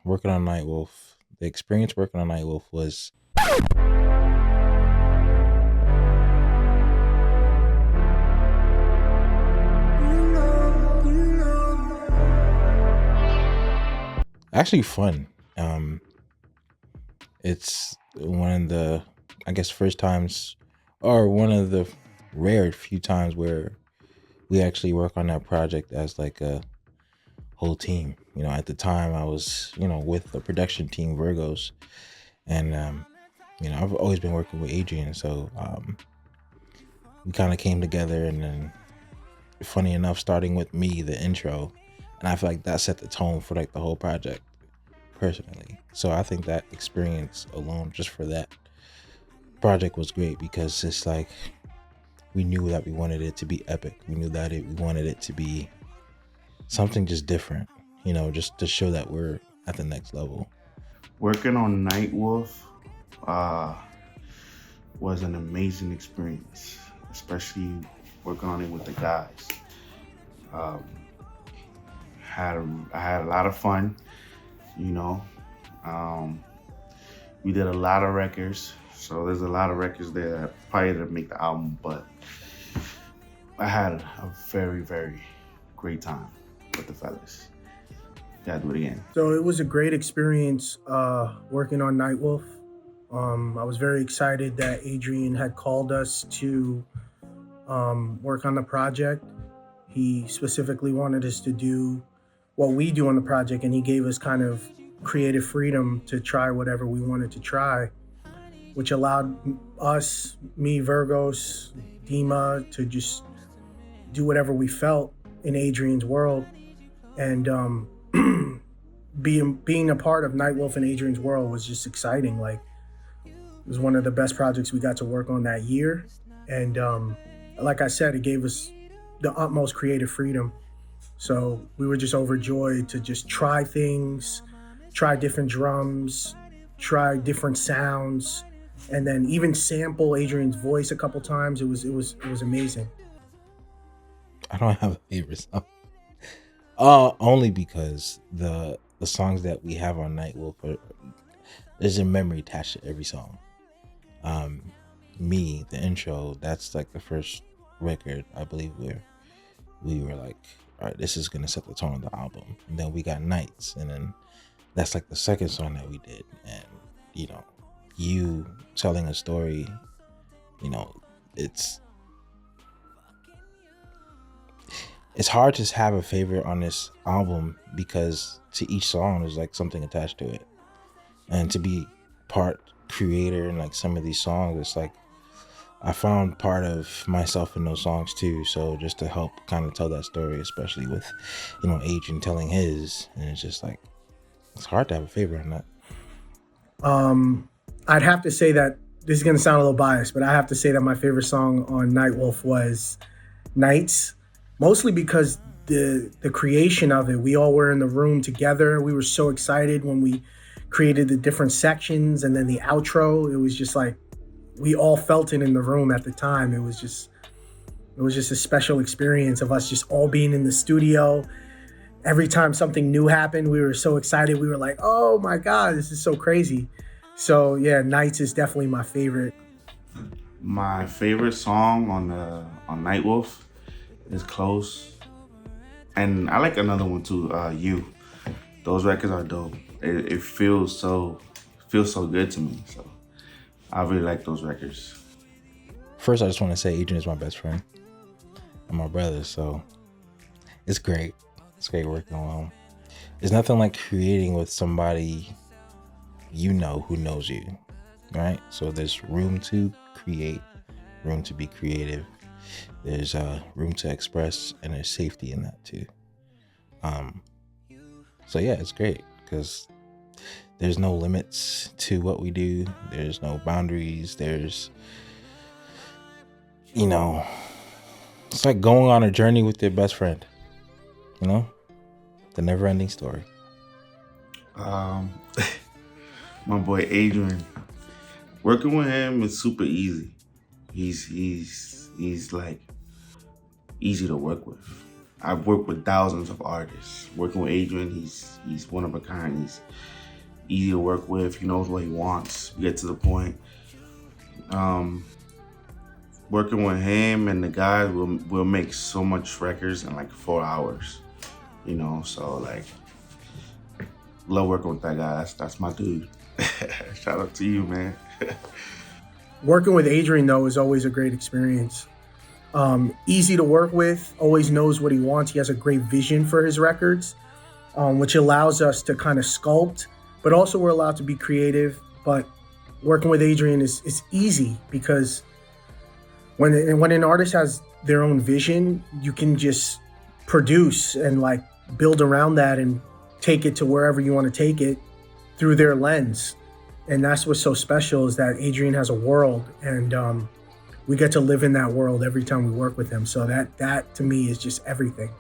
working on Nightwolf, the experience working on Nightwolf was actually fun. Um, it's one of the, I guess, first times, or one of the rare few times where we actually work on that project as like a whole team. At the time I was, with the production team Virgos, and I've always been working with Adrian, so we kind of came together, and then funny enough, starting with me, the intro, and I feel like that set the tone for like the whole project personally. So I think that experience alone, just for that project, was great because it's like we knew that we wanted it to be epic. We knew that we wanted it to be something just different, just to show that we're at the next level. Working on Nightwolf uh, was an amazing experience, especially working on it with the guys. Um, I had a lot of fun, you know. Um, we did a lot of records, so there's a lot of records there that probably didn't make the album, but I had a very, very great time with the fellas. Gotta do it again. So it was a great experience working on Nightwolf. I was very excited that Adrian had called us to work on the project. He specifically wanted us to do what we do on the project, and he gave us kind of creative freedom to try whatever we wanted to try, which allowed us, me, Virgos, Dima, to just do whatever we felt in Adrian's world. And being a part of Nightwolf and Adrian's world was just exciting. Like, it was one of the best projects we got to work on that year. And like I said, it gave us the utmost creative freedom. So we were just overjoyed to just try things, try different drums, try different sounds, and then even sample Adrian's voice a couple times. It was amazing. I don't have a favorite song. Only because the songs that we have on Nightwolf there's a memory attached to every song. Me, the intro, that's like the first record I believe where we were like, all right, this is gonna set the tone of the album. And then we got Nights, and then that's like the second song that we did. And you telling a story, it's hard to have a favorite on this album because to each song there's like something attached to it, and to be part creator in like some of these songs, it's like I found part of myself in those songs too. So just to help kind of tell that story, especially with Adrian telling his, and it's just like it's hard to have a favorite on that. I'd have to say that this is gonna sound a little biased, but I have to say that my favorite song on Nightwolf was Nights. Mostly because the creation of it, we all were in the room together. We were so excited when we created the different sections, and then the outro. It was just like we all felt it in the room at the time. It was just a special experience of us just all being in the studio. Every time something new happened, we were so excited. We were like, "Oh my God, this is so crazy!" So yeah, Nights is definitely my favorite. My favorite song on Nightwolf is Close, and I like another one too. You, those records are dope. It feels so good to me. So I really like those records. First, I just want to say Adrian is my best friend and my brother, so it's great. It's great working on him. There's nothing like creating with somebody who knows you, right? So there's room to create, room to be creative. There's room to express, and there's safety in that too. So yeah, it's great because there's no limits to what we do. There's no boundaries. There's, it's like going on a journey with your best friend. The never-ending story. My boy Adrian, working with him is super easy. He's like easy to work with. I've worked with thousands of artists. Working with Adrian, he's one of a kind. He's easy to work with. He knows what he wants. We get to the point. Working with him and the guys, we'll make so much records in like 4 hours. You know, so like, love working with that guy. That's my dude. Shout out to you, man. Working with Adrian, though, is always a great experience. Easy to work with, always knows what he wants. He has a great vision for his records, which allows us to kind of sculpt, but also we're allowed to be creative. But working with Adrian is easy because when an artist has their own vision, you can just produce and like build around that and take it to wherever you want to take it through their lens. And that's what's so special, is that Adrian has a world, and we get to live in that world every time we work with him. So that to me is just everything.